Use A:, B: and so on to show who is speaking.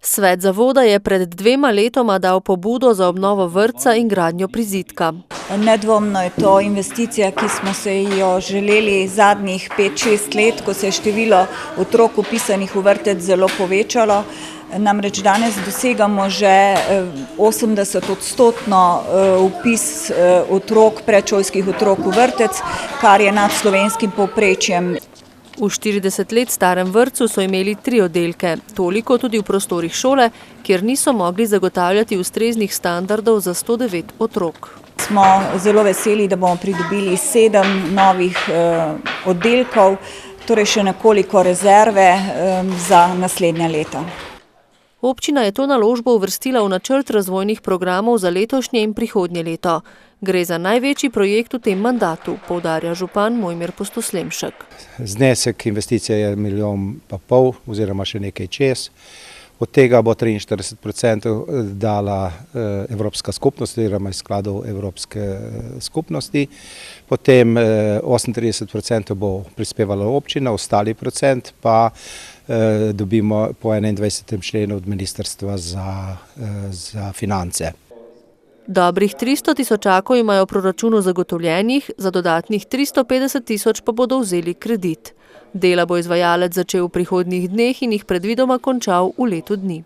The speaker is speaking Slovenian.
A: Svet zavoda je pred 2 letoma dal pobudo za obnovo vrtca in gradnjo prizidka.
B: Nedvomno je to investicija, ki smo se jo želeli zadnjih 5-6 let, ko se je število otrok vpisanih v vrtec zelo povečalo. Namreč danes dosegamo že 80% vpis otrok, predšolskih otrok v vrtec, kar je nad slovenskim povprečjem.
A: V 40 let starem vrtcu so imeli 3 oddelke, toliko tudi v prostorih šole, kjer niso mogli zagotavljati ustreznih standardov za 109 otrok.
B: Smo zelo veseli, da bomo pridobili 7 novih oddelkov, torej še nekoliko rezerve za naslednja leta.
A: Občina je to naložbo uvrstila v načrt razvojnih programov za letošnje in prihodnje leto. Gre za največji projekt v tem mandatu, poudarja župan Mojmir Postoslemšek.
C: Znesek investicije je 1,5 milijona oziroma še nekaj čez. Od tega bo 43% dala Evropska skupnost oziroma iz skladov Evropske skupnosti. Potem 38% bo prispevala občina, ostali procent pa dobimo po 21. členu od Ministrstva za finance.
A: Dobrih 300 tisočakov imajo v proračunu zagotovljenih, za dodatnih 350 tisoč pa bodo vzeli kredit. Dela bo izvajalec začel v prihodnjih dneh in jih predvidoma končal v letu dni.